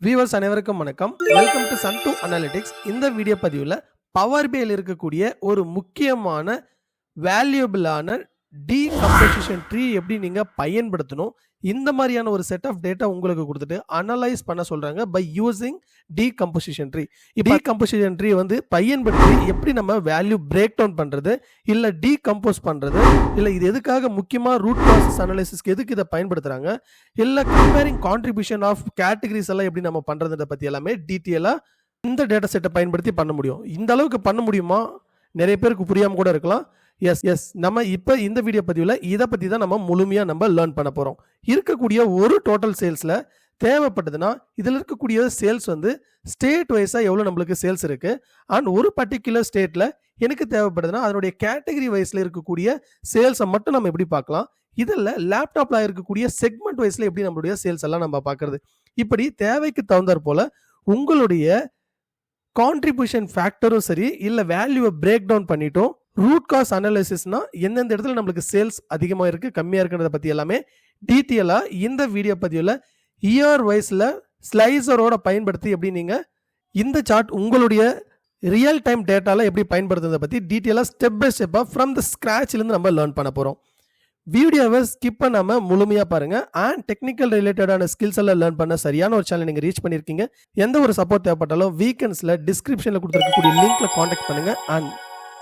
Viewers அனைவருக்கும் வணக்கம். Welcome to Sandhu analytics. இந்த வீடியோ பதிவில் பவர் பிஐயில் இருக்கக்கூடிய ஒரு முக்கியமான வேல்யூபிளான டீகம்போசிஷன் ட்ரீ எப்படி நீங்கள் பயன்படுத்தணும், இந்த மாதிரியான ஒரு செட் ஆஃப் டேட்டா உங்களுக்கு கொடுத்துட்டு அனலைஸ் பண்ண சொல்கிறாங்க by using decomposition tree. Decomposition tree வந்து பயன்படுத்தி எப்படி நம்ம வேல்யூ பிரேக் டவுன் பண்ணுறது, இல்லை டீகம்போஸ் பண்ணுறது, இல்லை இது எதுக்காக முக்கியமாக ரூட் ப்ராசஸ் அனலைசிஸ்க்கு எதுக்கு இதை பயன்படுத்துகிறாங்க, இல்லை கம்பேரிங் கான்ட்ரிபியூஷன் ஆஃப் கேட்டகரிஸ் எல்லாம் எப்படி நம்ம பண்ணுறதை பற்றி எல்லாமே டீட்டெயிலாக இந்த டேட்டா செட்டை பயன்படுத்தி பண்ண முடியும். இந்த அளவுக்கு பண்ண முடியுமா? நிறைய பேருக்கு புரியாமல் கூட இருக்கலாம். எஸ் நம்ம இப்போ இந்த வீடியோ பதிவில் இதை பற்றி தான் நம்ம முழுமையாக நம்ம லேர்ன் பண்ண போகிறோம். இருக்கக்கூடிய ஒரு டோட்டல் சேல்ஸில் தேவைப்பட்டதுன்னா இதில் இருக்கக்கூடிய சேல்ஸ் வந்து ஸ்டேட் வைஸாக எவ்வளோ நம்மளுக்கு சேல்ஸ் இருக்குது, அண்ட் ஒரு பர்டிகுலர் ஸ்டேட்டில் எனக்கு தேவைப்படுதுன்னா அதனுடைய கேட்டகரி வைஸில் இருக்கக்கூடிய சேல்ஸை மட்டும் நம்ம எப்படி பார்க்கலாம், இதில் லேப்டாப்பில் இருக்கக்கூடிய செக்மெண்ட் வைஸில் எப்படி நம்மளுடைய சேல்ஸ் எல்லாம் நம்ம பார்க்குறது. இப்படி தேவைக்கு தகுந்தாற் போல் உங்களுடைய கான்ட்ரிபியூஷன் ஃபேக்டரும் சரி, இல்லை வேல்யூவை பிரேக் டவுன் பண்ணிட்டோம், ரூட் காஸ் அனாலிசிஸ்னா எந்தெந்த இடத்துல நம்மளுக்கு சேல்ஸ் அதிகமாக இருக்குது கம்மியாக இருக்குன்றத பற்றி எல்லாமே டீட்டெயிலாக இந்த வீடியோ பதிவில் இயர் வைஸில் ஸ்லைசரோட பயன்படுத்தி எப்படி நீங்கள் இந்த சார்ட் உங்களுடைய ரியல் டைம் டேட்டாவில் எப்படி பயன்படுத்துறதை பற்றி டீட்டெயிலாக ஸ்டெப் பை ஸ்டெப்பாக ஃப்ரம் த ஸ்க்ராட்ச்லேருந்து நம்ம லேர்ன் பண்ண போகிறோம். வீடியோவை ஸ்கிப் பண்ணாமல் முழுமையாக பாருங்கள். அண்ட் டெக்னிக்கல் ரிலேட்டடான ஸ்கில்ஸ் எல்லாம் லேர்ன் பண்ண சரியான ஒரு சேனல் நீங்கள் ரீச் பண்ணியிருக்கீங்க. எந்த ஒரு சப்போர்ட் தேவைப்பட்டாலும் வீக்கெண்ட்ஸில் டிஸ்கிரிப்ஷனில் கொடுத்துருக்கக்கூடிய லிங்க்கில் காண்டாக்ட் பண்ணுங்கள். அண்ட்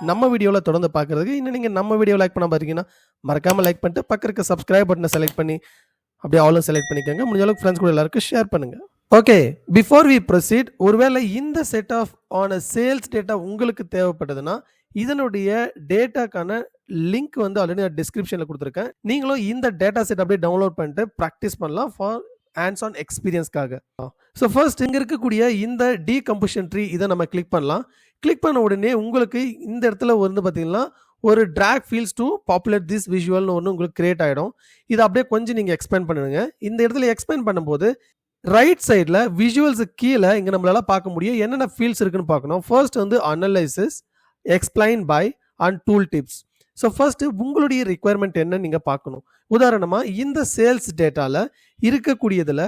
நம்ம வீடியோவில் தொடர்ந்து பார்க்குறதுக்கு இன்னும் நீங்கள் நம்ம வீடியோ லைக் பண்ண பார்த்தீங்கன்னா மறக்காமல் லைக் பண்ணிட்டு பக்கம் இருக்க சப்ஸ்கிரைப் பட்டனை செலக்ட் பண்ணி அப்படியே ஆலும் செலக்ட் பண்ணிக்கோங்க. முடிஞ்ச அளவுக்கு ஃப்ரெண்ட்ஸ் கூட எல்லாருக்கும் ஷேர் பண்ணுங்கள். ஓகே, பிஃபோர் வி ப்ரொசீட், ஒருவேளை இந்த செட் ஆஃப் ஆன சேல்ஸ் டேட்டா உங்களுக்கு தேவைப்பட்டதுன்னா இதனுடைய டேட்டாக்கான லிங்க் வந்து ஆல்ரெடி நான் டிஸ்கிரிப்ஷனில் கொடுத்துருக்கேன். நீங்களும் இந்த டேட்டா செட் அப்படியே டவுன்லோட் பண்ணிட்டு ப்ராக்டிஸ் பண்ணலாம் ஃபார் ஹேண்ட்ஸ் ஆன் எக்ஸ்பீரியன்ஸ்க்காக. ஸோ ஃபர்ஸ்ட் இங்கே இருக்கக்கூடிய இந்த டீகம்போசிஷன் ட்ரீ இதை நம்ம கிளிக் பண்ணலாம். கிளிக் பண்ண உடனே உங்களுக்கு இந்த இடத்துல வந்து பார்த்தீங்கன்னா ஒரு drag fields to populate this விஷுவல்னு ஒன்று உங்களுக்கு கிரியேட் ஆகிடும். இதை அப்படியே கொஞ்சம் நீங்கள் எக்ஸ்பேண்ட் பண்ணுங்க. இந்த இடத்துல எக்ஸ்பேண்ட் பண்ணும்போது ரைட் சைடில் விஷுவல்ஸுக்கு கீழே இங்கே நம்மளால பார்க்க முடியும் என்னென்ன ஃபீல்ட்ஸ் இருக்குன்னு பார்க்கணும். ஃபர்ஸ்ட் வந்து analysis, explain by and tool tips. So first உங்களுடைய ரிக்குவயர்மெண்ட் என்னன்னு நீங்கள் பார்க்கணும். உதாரணமாக இந்த சேல்ஸ் டேட்டாவில் இருக்கக்கூடியதில்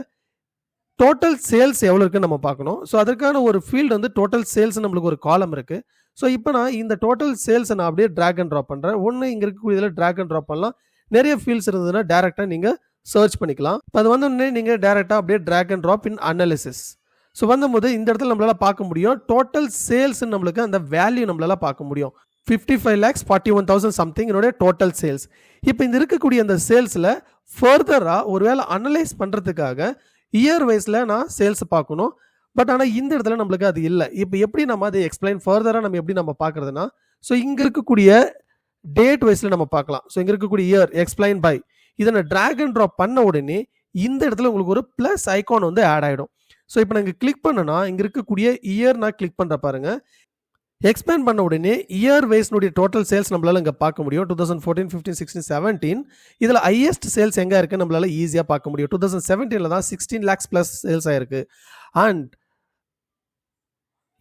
டோட்டல் சேல்ஸ் எவ்வளோ இருக்குன்னு நம்ம பார்க்கணும். ஸோ அதற்கான ஒரு ஃபீல்டு வந்து டோட்டல் சேல்ஸ் நம்மளுக்கு ஒரு காலம் இருக்குது. ஸோ இப்போ நான் இந்த டோட்டல் சேல்ஸை நான் அப்படியே ட்ராக் அண்ட் ட்ராப் பண்ணுறேன். ஒன்று இங்கே இருக்கக்கூடியதில் ட்ராக் அண்ட் ட்ராப் பண்ணலாம். நிறைய ஃபீல்ட்ஸ் இருந்ததுன்னா டேரெக்டாக நீங்கள் சர்ச் பண்ணிக்கலாம். இப்போ அது வந்தோடனே நீங்கள் டேரெக்டாக அப்படியே drag and drop in analysis. So வந்தபோது இந்த இடத்துல நம்மளால் பார்க்க முடியும் டோட்டல் சேல்ஸ் நம்மளுக்கு அந்த வேல்யூ நம்மளால் பார்க்க முடியும். 55,41,000 சம்திங் என்னுடைய டோட்டல் சேல்ஸ். இப்போ இந்த இருக்கக்கூடிய அந்த சேல்ஸில் ஃபர்தராக ஒருவேளை அனலைஸ் பண்ணுறதுக்காக இயர் வைஸில் நான் சேல்ஸ் பார்க்கணும். பட் ஆனால் இந்த இடத்துல நம்மளுக்கு அது இல்லை. இப்போ எப்படி நம்ம அதை எக்ஸ்பிளைன் ஃபர்தராக நம்ம எப்படி நம்ம பார்க்குறதுனா, ஸோ இங்கே இருக்கக்கூடிய டேட் வைஸில் நம்ம பார்க்கலாம். ஸோ இங்கே இருக்கக்கூடிய இயர் எக்ஸ்பிளைன் பை இதை நான் ட்ராக் அண்ட் ட்ராப் பண்ண உடனே இந்த இடத்துல உங்களுக்கு ஒரு ப்ளஸ் ஐகான் வந்து ஆட் ஆகிடும். ஸோ இப்போ நான் இங்கே கிளிக் பண்ணனா இங்கே இருக்கக்கூடிய இயர் நான் கிளிக் பண்ணுற பாருங்க. எக்ஸ்பேண்ட் பண்ண உடனே இயர் வைஸ்னுடைய டோட்டல் சேல்ஸ் நம்மளால இங்கே பார்க்க முடியும். 2014, 15, 16, 17 இதில் ஹையஸ்ட் சேல்ஸ் எங்கே இருக்குது நம்மளால ஈஸியாக பார்க்க முடியும். 2017 தான் 16 lakhs ப்ளஸ் சேல்ஸ் ஆயிருக்கு. அண்ட்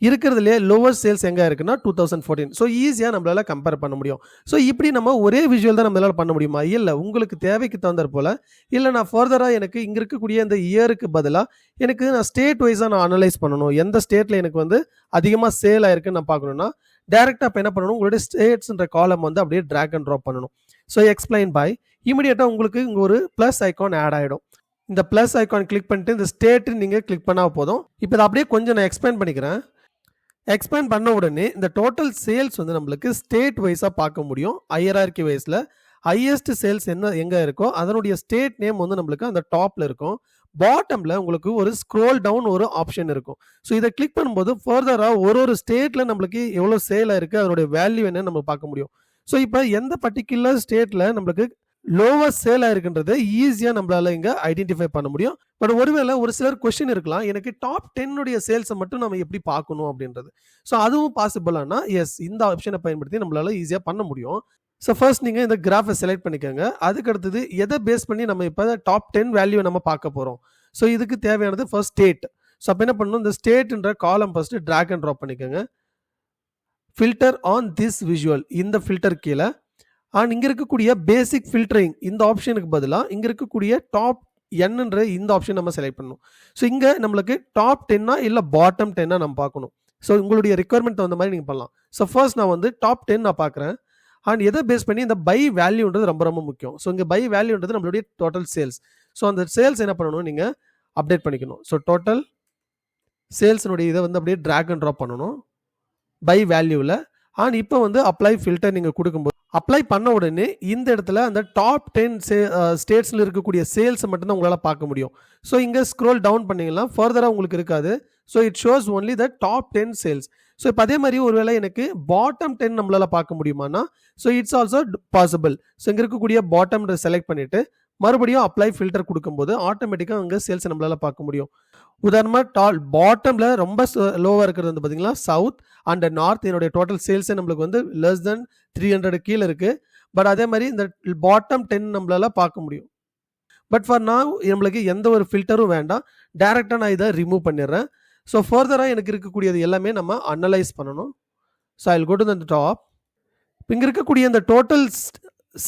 இருக்கிறதுலே லோவர் சேல்ஸ் எங்கே இருக்குன்னா 2014. ஸோ ஈஸியாக நம்மளால கம்பேர் பண்ண முடியும். ஸோ இப்படி நம்ம ஒரே விஷுவல் தான் நம்மளால பண்ண முடியுமா? இல்லை, உங்களுக்கு தேவைக்கு தகுந்தாற் போல் இல்லை நான் ஃபர்தராக எனக்கு இங்கே இருக்கக்கூடிய இந்த இயருக்கு பதிலாக எனக்கு நான் ஸ்டேட் வைஸாக நான் அனலைஸ் பண்ணணும். எந்த ஸ்டேட்டில் எனக்கு வந்து அதிகமாக சேல் ஆயிருக்குன்னு நான் பார்க்கணுன்னா டேரெக்டாக இப்போ என்ன பண்ணணும், உங்களுடைய ஸ்டேட்ஸ்ன்ற காலம் வந்து அப்படியே ட்ராக் அண்ட் ட்ராப் பண்ணணும். ஸோ எக்ஸ்பிளைன் பை இமீடியட்டாக உங்களுக்கு இங்கே ஒரு ப்ளஸ் ஐகான் ஆட் ஆகிடும். இந்த ப்ளஸ் ஐகான் கிளிக் பண்ணிட்டு இந்த ஸ்டேட்டு நீங்கள் கிளிக் பண்ணால் போதும். இப்போ இதை அப்படியே கொஞ்சம் நான் எக்ஸ்பேண்ட் பண்ணிக்கிறேன். எக்ஸ்பேண்ட் பண்ண உடனே இந்த டோட்டல் சேல்ஸ் வந்து நம்மளுக்கு ஸ்டேட் வைஸாக பார்க்க முடியும். ஹையரார்கி வைஸில் ஹையஸ்ட் சேல்ஸ் எங்கே இருக்கோ அதனுடைய ஸ்டேட் நேம் வந்து நம்மளுக்கு அந்த டாப்பில் இருக்கும். பாட்டமில் உங்களுக்கு ஒரு ஸ்க்ரோல் டவுன் ஒரு ஆப்ஷன் இருக்கும். ஸோ இதை கிளிக் பண்ணும்போது ஃபர்தராக ஒரு ஸ்டேட்டில் நம்மளுக்கு எவ்வளோ சேல் ஆயிருக்கு அதனுடைய வேல்யூ என்னன்னு நம்ம பார்க்க முடியும். ஸோ இப்போ எந்த பர்டிகுலர் ஸ்டேட்டில் நம்மளுக்கு லோவர் சேல் ஆயிருக்குன்றது ஈஸியாக நம்மளால இங்கே ஐடென்டிஃபை பண்ண முடியும். பட் ஒருவேளை ஒரு சிலர் கொஸ்டின் இருக்கலாம், எனக்கு டாப் 10 சேல்ஸை மட்டும் நம்ம எப்படி பார்க்கணும் அப்படின்றது. ஸோ அதுவும் பாசிபிளானா எஸ், இந்த ஆப்ஷனை பயன்படுத்தி நம்மளால ஈஸியாக பண்ண முடியும். ஸோ ஃபர்ஸ்ட் நீங்கள் இந்த கிராஃபை செலக்ட் பண்ணிக்கோங்க. அதுக்கு அடுத்தது எதை பேஸ் பண்ணி நம்ம இப்போ டாப் 10 வேல்யூ நம்ம பார்க்க போகிறோம். ஸோ இதுக்கு தேவையானது ஃபர்ஸ்ட் ஸ்டேட். ஸோ அப்போ என்ன பண்ணணும், இந்த ஸ்டேட்ன்ற காலம் ஃபர்ஸ்ட் ட்ராக் அண்ட் ட்ராப் பண்ணிக்கோங்க. ஃபில்டர் ஆன் திஸ் விஷுவல் இந்த ஃபில்டர் கீழே அண்ட் இங்கே இருக்கக்கூடிய பேசிக் ஃபில்டரிங் இந்த ஆப்ஷனுக்கு பதிலாக இங்கே இருக்கக்கூடிய டாப் என்னன்ற இந்த ஆப்ஷன் நம்ம செலக்ட் பண்ணணும். ஸோ இங்க நம்மளுக்கு டாப் 10 இல்ல பாட்டம் 10 நம்ம பார்க்கணும். ஸோ உங்களுடைய ரிக்வயர்மெண்ட் தகுந்த மாதிரி நீங்க பண்ணலாம். ஸோ ஃபர்ஸ்ட் நான் வந்து டாப் 10 நான் பார்க்குறேன். அண்ட் எதை பேஸ் பண்ணி இந்த பை வேல்யூன்றது ரொம்ப ரொம்ப முக்கியம். ஸோ இங்க பை வேல்யூன்றது நம்மளுடைய டோட்டல் சேல்ஸ். ஸோ அந்த சேல்ஸ் என்ன பண்ணணும், நீங்க அப்டேட் பண்ணிக்கணும். ஸோ டோட்டல் சேல்ஸ்னுடைய இதை வந்து அப்படியே ட்ராக் அண்ட் ட்ராப் பண்ணணும் பை வேல்யூவில். அண்ட் இப்போ வந்து அப்ளை ஃபில்டர் நீங்கள் கொடுக்கும்போது அப்ளை பண்ண உடனே இந்த இடத்துல அந்த டாப் 10 ஸ்டேட்ஸில் இருக்கக்கூடிய சேல்ஸை மட்டும்தான் உங்களால் பார்க்க முடியும். ஸோ இங்கே ஸ்க்ரோல் டவுன் பண்ணிங்கன்னா ஃபர்தராக உங்களுக்கு இருக்காது. So it shows only the top 10 sales. So இப்போ அதே மாதிரி ஒருவேளை எனக்கு பாட்டம் 10 நம்மளால் பார்க்க முடியுமானா, so it's also possible. So இங்கே இருக்கக்கூடிய பாட்டம் செலக்ட் பண்ணிவிட்டு மறுபடியும் அப்ளை ஃபில்டர் கொடுக்கும்போது ஆட்டோமேட்டிக்காக அங்கே சேல்ஸை நம்மளால் பார்க்க முடியும். உதாரணமாக பாட்டமில் ரொம்ப லோவாக இருக்கிறது வந்து பார்த்தீங்கன்னா சவுத் அண்ட் நார்த். என்னுடைய டோட்டல் சேல்ஸே நம்மளுக்கு வந்து லெஸ் தென் 300 கீழே இருக்குது. பட் அதே மாதிரி இந்த பாட்டம் 10 நம்மளால் பார்க்க முடியும். பட் ஃபார் நான் நம்மளுக்கு எந்த ஒரு ஃபில்டரும் வேண்டாம், டைரெக்டாக நான் இதை ரிமூவ் பண்ணிடுறேன். ஸோ ஃபர்தராக எனக்கு இருக்கக்கூடியது எல்லாமே நம்ம அனலைஸ் பண்ணணும். So I will go to the top. இங்கே இருக்கக்கூடிய இந்த டோட்டல்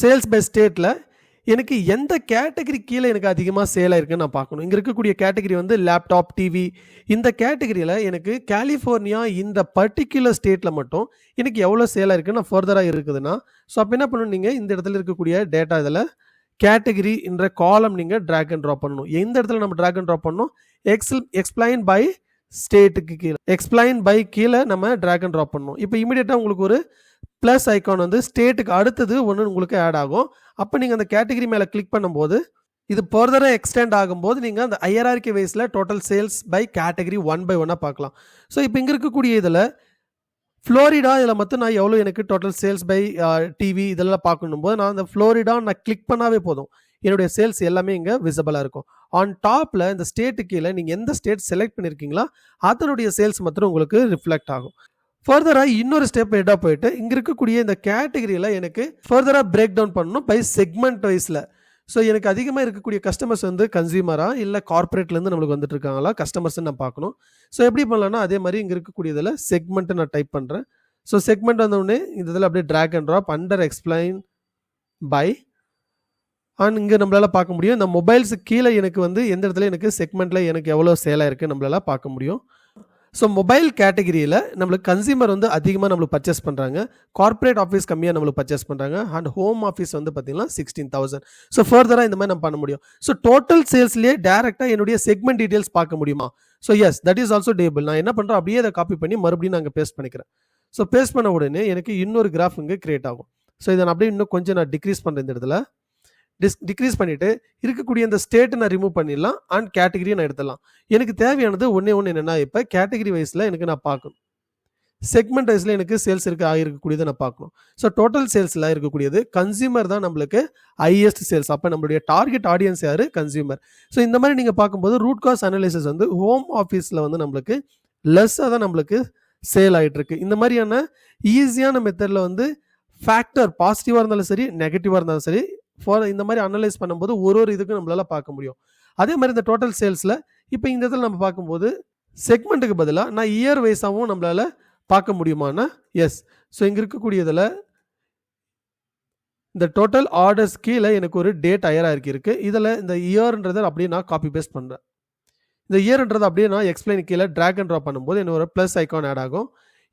சேல்ஸ் பை ஸ்டேட்டில் எனக்கு எந்த கேட்டகரி கீழே எனக்கு அதிகமாக சேல் ஆயிருக்குன்னு நான் பார்க்கணும். இங்கே இருக்கக்கூடிய கேட்டகரி வந்து லேப்டாப், டிவி. இந்த கேட்டகரியில் எனக்கு கலிஃபோர்னியா இந்த பர்டிகுலர் ஸ்டேட்டில் மட்டும் எனக்கு எவ்வளோ சேல் ஆயிருக்குன்னு நான் ஃபர்தராக இருக்குதுன்னா, ஸோ அப்போ என்ன பண்ணணும், நீங்கள் இந்த இடத்துல இருக்கக்கூடிய டேட்டா இதில் கேட்டகரி என்ற காலம் நீங்கள் ட்ராக் அண்ட் ட்ராப் பண்ணணும். எந்த இடத்துல நம்ம ட்ராக் அண்ட் ட்ராப் பண்ணணும், எக்ஸ்பிளைன் பை ஸ்டேட்டுக்கு கீழே, எக்ஸ்பிளைன் பை கீழே நம்ம ட்ராக் அண்ட் ட்ராப் பண்ணணும். இப்போ இமீடியட்டாக உங்களுக்கு ஒரு ப்ளஸ் ஐக்கான் வந்து ஸ்டேட்டுக்கு அடுத்தது ஒன்று உங்களுக்கு ஆட் ஆகும். அப்போ நீங்கள் அந்த கேட்டகரி மேலே கிளிக் பண்ணும்போது இது ஃபர்தராக எக்ஸ்டெண்ட் ஆகும்போது நீங்கள் அந்த ஹையரார்கி வைஸில் total sales by category 1 by 1 பார்க்கலாம். ஸோ இப்போ இங்கே இருக்கக்கூடிய இதில் ஃப்ளோரிடா இதில் மட்டும் நான் எவ்வளோ எனக்கு டோட்டல் சேல்ஸ் பை டிவி இதெல்லாம் பார்க்கணும் போது நான் அந்த ஃப்ளோரிடா நான் கிளிக் பண்ணாவே போதும், என்னுடைய சேல்ஸ் எல்லாமே இங்கே விசிபிளாக இருக்கும். ஆன் டாப்பில் இந்த ஸ்டேட்டு கீழே நீங்கள் எந்த ஸ்டேட் செலக்ட் பண்ணியிருக்கீங்களா அதனுடைய சேல்ஸ் மட்டும் உங்களுக்கு ரிஃப்ளெக்ட் ஆகும். ஃபர்தராக இன்னொரு ஸ்டெப் ஹெட்டாக போயிட்டு இங்கே இருக்கக்கூடிய இந்த கேட்டகரியில் எனக்கு ஃபர்தராக பிரேக் டவுன் பண்ணணும் பை செக்மெண்ட் வைஸில். ஸோ எனக்கு அதிகமாக இருக்கக்கூடிய கஸ்டமர்ஸ் வந்து கன்சியூமராக இல்லை கார்பரேட்லேருந்து நம்மளுக்கு வந்துட்டு இருக்காங்களா கஸ்டமர்ஸ்ன்னு நான் பார்க்கணும். ஸோ எப்படி பண்ணலாம்னா அதே மாதிரி இங்கே இருக்கக்கூடியதில் செக்மெண்ட்டு நான் டைப் பண்ணுறேன். ஸோ செக்மெண்ட் வந்தோடனே இந்த இதில் அப்படியே drag and drop under explain by. And இங்கே நம்மளால் பார்க்க முடியும் இந்த மொபைல்ஸுக்கு கீழே எனக்கு வந்து எந்த இடத்துல எனக்கு செக்மெண்ட்டில் எனக்கு எவ்வளோ சேலாக இருக்குது நம்மளால் பார்க்க முடியும். ஸோ மொபைல் கேட்டகிரியில் நம்மளுக்கு கன்சியூமர் வந்து அதிகமாக நம்மளுக்கு பர்ச்சேஸ் பண்ணுறாங்க, கார்பரேட் ஆஃபீஸ் கம்மியாக நம்மளுக்கு பர்ச்சேஸ் பண்ணுறாங்க, அண்ட் ஹோம் ஆஃபீஸ் வந்து பார்த்திங்கன்னா 16,000. ஸோ ஃபர்தராக இந்த மாதிரி நம்ம பண்ண முடியும். ஸோ டோட்டல் சேல்ஸ்லேயே டேரெக்டாக என்னுடைய செக்மெண்ட் டீட்டெயில்ஸ் பார்க்க முடியுமா? So yes, that is also table. நான் என்ன பண்ணுறேன், அப்படியே அதை காப்பி பண்ணி மறுபடியும் நான் பேஸ்ட் பண்ணிக்கிறேன். ஸோ பேஸ்ட் பண்ண உடனே எனக்கு இன்னொரு கிராஃப் இங்கே கிரியேட் ஆகும். ஸோ இதை நான் அப்படியே இன்னும் கொஞ்சம் நான் டிக்ரீஸ் பண்ணுறேன். இந்த இடத்துல டிக்ரீஸ் பண்ணிவிட்டு இருக்கக்கூடிய இந்த ஸ்டேட்டை நான் ரிமூவ் பண்ணிடலாம் அண்ட் கேட்டகரியை நான் எடுத்துடலாம். எனக்கு தேவையானது ஒன்றே என்னென்னா இப்போ கேட்டகரி வைஸில் எனக்கு நான் பார்க்கணும், செக்மெண்ட் வைஸில் எனக்கு சேல்ஸ் இருக்கக்கூடியதை நான் பார்க்கணும். ஸோ டோட்டல் சேல்ஸில் இருக்கக்கூடியது கன்சியூமர் தான் நம்மளுக்கு ஹையஸ்ட் சேல்ஸ். அப்போ நம்மளுடைய டார்கெட் ஆடியன்ஸ் யார், கன்சியூமர். ஸோ இந்த மாதிரி நீங்கள் பார்க்கும்போது ரூட் காஸ் அனாலிசிஸ் வந்து ஹோம் ஆஃபீஸில் வந்து நம்மளுக்கு லெஸ்ஸாக தான் நம்மளுக்கு சேல் ஆகிட்டுருக்கு. இந்த மாதிரியான ஈஸியான மெத்தடில் வந்து ஃபேக்டர் பாசிட்டிவாக இருந்தாலும் சரி நெகட்டிவாக இருந்தாலும் சரி இந்த மாதிரி அனலைஸ் பண்ணும்போது ஒரு இதுக்கும் நம்மளால பார்க்க முடியும். அதே மாதிரி இந்த டோட்டல் சேல்ஸில் இப்போ இந்த இடத்துல நம்ம பார்க்கும்போது செக்மெண்ட்டுக்கு பதிலாக நான் இயர் வைஸாகவும் நம்மளால பார்க்க முடியுமானா எஸ். ஸோ இங்கே இருக்கக்கூடியதில் இந்த டோட்டல் ஆர்டர்ஸ் கீழே எனக்கு ஒரு டேட் ஹையரார்கி இருக்குது. இதில் இந்த இயர்ன்றதை அப்படியே நான் காப்பி பேஸ்ட் பண்ணுறேன். இந்த இயர்ன்றதை அப்படியே நான் எக்ஸ்பிளைன் கீழே ட்ராக் அண்ட் ட்ராப் பண்ணும்போது எனக்கு ஒரு ப்ளஸ் ஐக்கான் ஆட் ஆகும்.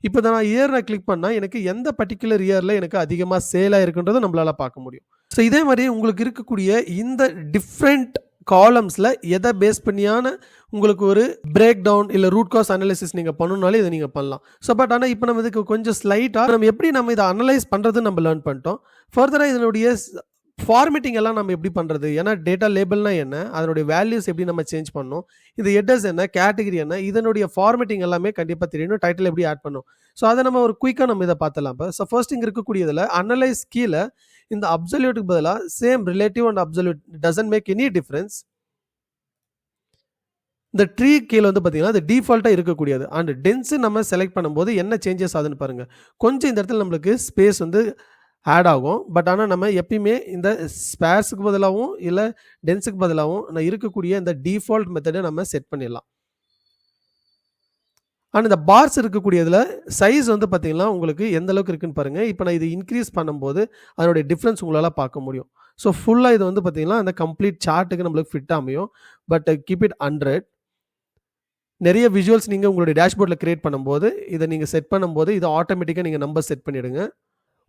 இப்போ நான் இயர் நான் கிளிக் பண்ணால் எனக்கு எந்த பர்டிகுலர் இயரில் எனக்கு அதிகமாக சேல் ஆகிருக்குன்றதை நம்மளால் பார்க்க முடியும். ஸோ இதே மாதிரி உங்களுக்கு இருக்கக்கூடிய இந்த டிஃப்ரெண்ட் காலம்ஸில் எதை பேஸ் பண்ணியான உங்களுக்கு ஒரு பிரேக் டவுன் இல்லை ரூட் காஸ் அனலைசிஸ் நீங்கள் பண்ணணுனாலே இதை நீங்கள் பண்ணலாம். ஸோ பட் ஆனால் இப்போ நம்ம இதுக்கு கொஞ்சம் ஸ்லைட்டாக நம்ம எப்படி நம்ம இதை அனலைஸ் பண்ணுறது நம்ம லேர்ன் பண்ணிட்டோம். ஃபர்தராக இதனுடைய ஃபார்மேட்டிங் எல்லாம் நம்ம எப்படி பண்ணுறது, ஏன்னா டேட்டா லேபிள்னா என்ன, அதனுடைய வேல்யூஸ் எப்படி நம்ம சேஞ்ச் பண்ணணும், இது ஹெட்டர்ஸ் என்ன, கேட்டகரி என்ன, இதனுடைய ஃபார்மேட்டிங் எல்லாமே கண்டிப்பாக தெரியணும், டைட்டில் எப்படி ஆட் பண்ணணும். ஸோ அதை நம்ம ஒரு குயிக்காக நம்ம இதை பார்த்துலாம். இப்போ ஸோ ஃபர்ஸ்ட் இங்கே இருக்கக்கூடியதில் அனலைஸ் கீழே இந்த அப்சல்யூட்டுக்கு பதிலாக same relative and absolute doesn't make any difference. இந்த ட்ரீ கீழே வந்து பார்த்தீங்கன்னா அது டிஃபால்ட்டாக இருக்கக்கூடியது. அண்ட் டென்ஸு நம்ம செலக்ட் பண்ணும்போது என்ன சேஞ்சஸ் ஆகுதுன்னு பாருங்கள். கொஞ்சம் இந்த இடத்துல நம்மளுக்கு ஸ்பேஸ் வந்து ஆட் ஆகும். பட் ஆனால் நம்ம எப்பயுமே இந்த ஸ்பேர்ஸுக்கு பதிலாகவும் இல்லை டென்ஸுக்கு பதிலாகவும் நான் இருக்கக்கூடிய இந்த டிஃபால்ட் மெத்தடை நம்ம செட் பண்ணிடலாம். அண்ட் இந்த பார்ஸ் இருக்கக்கூடியதில் சைஸ் வந்து பார்த்தீங்கன்னா உங்களுக்கு எந்த அளவுக்கு இருக்குன்னு பாருங்கள். இப்போ நான் இது இன்க்ரீஸ் பண்ணும்போது அதனுடைய டிஃப்ரென்ஸ் உங்களால் பார்க்க முடியும். ஸோ ஃபுல்லாக இது வந்து பார்த்தீங்கன்னா அந்த கம்ப்ளீட் சார்ட்டுக்கு நம்மளுக்கு ஃபிட் அமையும். But keep it 100. நிறைய விஷுவல்ஸ் நீங்கள் உங்களுடைய டேஷ்போர்டில் கிரியேட் பண்ணும்போது இதை நீங்கள் செட் பண்ணும்போது இதை ஆட்டோமேட்டிக்காக நீங்கள் நம்பர் செட் பண்ணிவிடுங்க.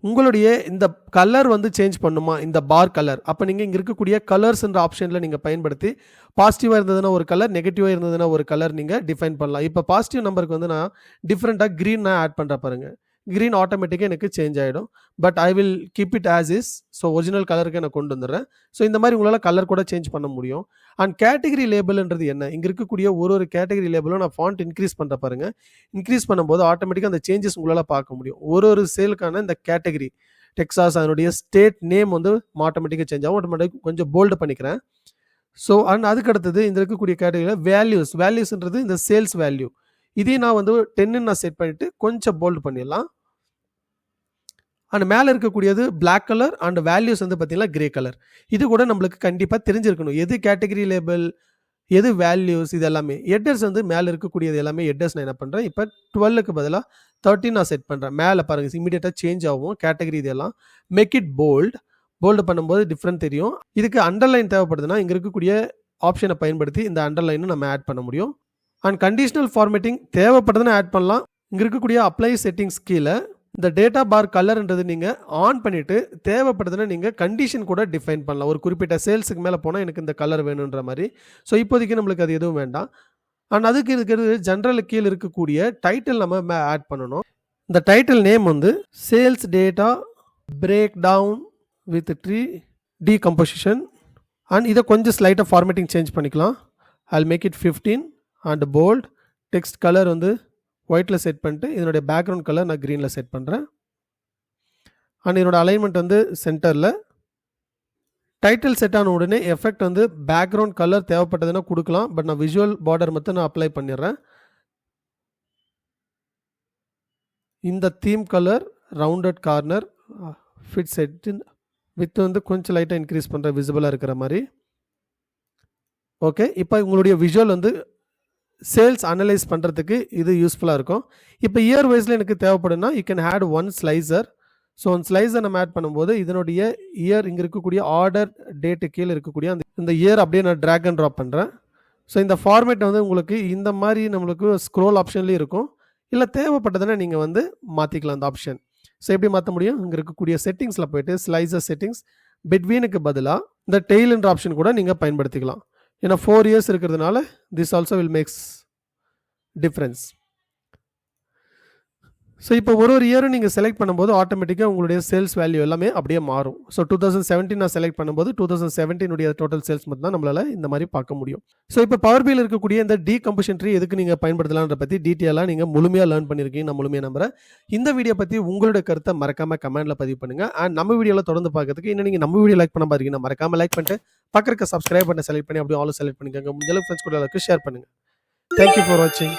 உங்களுடைய இந்த கலர் வந்து சேஞ்ச் பண்ணுமா, இந்த பார் கலர், அப்போ நீங்கள் இங்கே இருக்கக்கூடிய கலர்ஸ்ன்ற ஆப்ஷனில் நீங்கள் பயன்படுத்தி பாசிட்டிவாக இருந்ததுன்னா ஒரு கலர், நெகட்டிவாக இருந்ததுன்னா ஒரு கலர் நீங்கள் டிஃபைன் பண்ணலாம். இப்போ பாசிட்டிவ் நம்பருக்கு வந்து நான் டிஃப்ரெண்ட்டாக க்ரீன் நான் ஆட் பண்ணுற பாருங்க. க்ரீன் ஆட்டோமேட்டிக்காக எனக்கு சேஞ்ச் ஆகிடும். But I will keep it as is. So original கலருக்கு நான் கொண்டு வந்துடுறேன். ஸோ இந்த மாதிரி உங்களால் கலர் கூட சேஞ்ச் பண்ண முடியும். அண்ட் கேட்டகரி லேபிள்ன்றது என்ன, இங்கே இருக்கக்கூடிய ஒரு கேட்டகரி லேபிளும் நான் ஃபாண்ட் இன்க்ரீஸ் பண்ணுற பாருங்க. இன்க்ரீஸ் பண்ணும்போது ஆட்டோமேட்டிக்காக அந்த சேஞ்சஸ் உங்களால் பார்க்க முடியும். ஒரு சேலுக்கான இந்த கேட்டகரி டெக்ஸாஸ் அதனுடைய ஸ்டேட் நேம் வந்து ஆட்டோமேட்டிக்காக சேஞ்ச் ஆகும். ஆட்டோமேட்டிக் கொஞ்சம் போல்டு பண்ணிக்கிறேன். ஸோ அண்ட் அதுக்கு அடுத்தது இந்த இருக்கக்கூடிய கேட்டகரியில் வேல்யூஸ்ன்றது இந்த சேல்ஸ் வேல்யூ. இதையும் நான் வந்து 10 நான் செட் பண்ணிவிட்டு கொஞ்சம் போல்டு பண்ணிடலாம். அண்ட் மேலே இருக்கக்கூடியது பிளாக் கலர் அண்ட் வேல்யூஸ் வந்து பார்த்தீங்கன்னா கிரே கலர். இது கூட நம்மளுக்கு கண்டிப்பாக தெரிஞ்சிருக்கணும், எது கேட்டகரி லேபிள், எது வேல்யூஸ், இது எல்லாமே. ஹெட்டர்ஸ் வந்து மேலே இருக்கக்கூடியது எல்லாமே ஹெட்டர்ஸ் நான் என்ன பண்ணுறேன், இப்போ 12க்கு பதிலாக 13 நான் செட் பண்ணுறேன். மேலே பாருங்கள் இமீடியட்டாக சேஞ்ச் ஆகும் கேட்டகரி. இதெல்லாம் மேக் இட் போல்டு பண்ணும்போது டிஃப்ரெண்ட் தெரியும். இதுக்கு அண்டர்லைன் தேவைப்படுதுன்னா இங்கே இருக்கக்கூடிய ஆப்ஷனை பயன்படுத்தி இந்த அண்டர்லைனும் நம்ம ஆட் பண்ண முடியும். அண்ட் கண்டிஷனல் ஃபார்மேட்டிங் தேவைப்படுதுன்னா ஆட் பண்ணலாம். இங்கே இருக்கக்கூடிய அப்ளை செட்டிங்ஸ் கீழே இந்த டேட்டா பார் கலர்ன்றது நீங்கள் ஆன் பண்ணிவிட்டு தேவைப்படுதுன்னா நீங்கள் கண்டிஷன் கூட டிஃபைன் பண்ணலாம். ஒரு குறிப்பிட்ட சேல்ஸுக்கு மேலே போனால் எனக்கு இந்த கலர் வேணுன்ற மாதிரி. ஸோ இப்போதைக்கு நம்மளுக்கு அது எதுவும் வேண்டாம். அண்ட் அதுக்கு இருக்கிறது ஜென்ரல் கீழே இருக்கக்கூடிய டைட்டில் நம்ம ஆட் பண்ணணும். இந்த டைட்டில் நேம் வந்து sales data break down with tree decomposition. And இதை கொஞ்சம் ஸ்லைட்டாக ஃபார்மேட்டிங் சேஞ்ச் பண்ணிக்கலாம். I'll make it 15 and bold. Text colour வந்து ஒயிட்டில் செட் பண்ணிட்டு இதனுடைய பேக்ரவுண்ட் கலர் நான் க்ரீனில் செட் பண்ணுறேன். அண்ட் இதனோட அலைன்மெண்ட் வந்து சென்டரில். டைட்டில் செட் ஆன உடனே எஃபெக்ட் வந்து பேக்ரவுண்ட் கலர் தேவைப்பட்டதுன்னா கொடுக்கலாம். பட் நான் விஷுவல் பார்டர் மட்டும் நான் அப்ளை பண்ணிடுறேன். இந்த theme colour rounded corner fit set with வந்து கொஞ்சம் லைட்டாக இன்க்ரீஸ் பண்ணுற விசிபிளாக இருக்கிற மாதிரி. ஓகே, இப்போ உங்களுடைய விஷுவல் வந்து சேல்ஸ் அனலைஸ் பண்ணுறதுக்கு இது யூஸ்ஃபுல்லாக இருக்கும். இப்போ இயர் வைஸில் எனக்கு தேவைப்படுன்னா you can add one slicer. So one slicer நம்ம ஆட் பண்ணும்போது இதனுடைய இயர் இங்கே இருக்கக்கூடிய ஆர்டர் டேட்டு கீழே இருக்கக்கூடிய இந்த இயர் அப்படியே நான் ட்ராக் அண்ட் ட்ராப் பண்ணுறேன். ஸோ இந்த ஃபார்மேட் வந்து உங்களுக்கு இந்த மாதிரி நம்மளுக்கு ஸ்க்ரோல் ஆப்ஷன்லேயும் இருக்கும். இல்லை தேவைப்பட்டதுன்னா நீங்கள் வந்து மாற்றிக்கலாம் அந்த ஆப்ஷன். ஸோ எப்படி மாற்ற முடியும், இங்கே இருக்கக்கூடிய செட்டிங்ஸில் போய்ட்டு ஸ்லைசர் செட்டிங்ஸ் பிட்வீனுக்கு பதிலாக இந்த டெய்ல்ன்ற ஆப்ஷன் கூட நீங்கள் பயன்படுத்திக்கலாம். ஏன்னா 4 இயர்ஸ் இருக்கிறதுனால this also will makes difference. So இப்போ ஒரு இயரும் நீங்கள் செலக்ட் பண்ணும்போது ஆட்டோமேட்டிக்காக உங்களுடைய சேல்ஸ் வேல்யூ எல்லாமே அப்படியே மாறும். ஸோ 2017 நான் செலக்ட் பண்ணும்போது 2017 டோட்டல் சேல்ஸ் மட்டும் தான் நம்மளால் இந்த மாதிரி பார்க்க முடியும். ஸோ இப்போ பவர் பியில் இருக்கக்கூடிய இந்த டீகம்போசிஷன் ட்ரீ எதுக்கு நீங்கள் பயன்படுத்தலான்ற பற்றி டீட்டெயிலாக நீங்கள் முழுமையாக லேர்ன் பண்ணியிருக்கீங்க, நான் முழுமையாக நம்புறேன். இந்த வீடியோ பற்றி உங்களுடைய கருத்தை மறக்காமல் கமெண்ட்டில் பதிவு பண்ணுங்கள். அண்ட் நம்ம வீடியோவில் தொடர்ந்து பார்க்கறதுக்கு இன்னும் நீங்கள் நம்ம வீடியோ லைக் பண்ண பாருங்கன்னா மறக்காமல் லைக் பண்ணிட்டு பக்கத்துக்கு சப்ஸ்கிரைப் பண்ண செலக்ட் பண்ணி அப்படியே ஆல் செலக்ட் பண்ணிக்கோங்க. முடிஞ்ச அளவுக்கு ஃப்ரெண்ட்ஸ் கூட ஷேர் பண்ணுங்கள். தேங்க்யூ ஃபார் வாட்சிங்.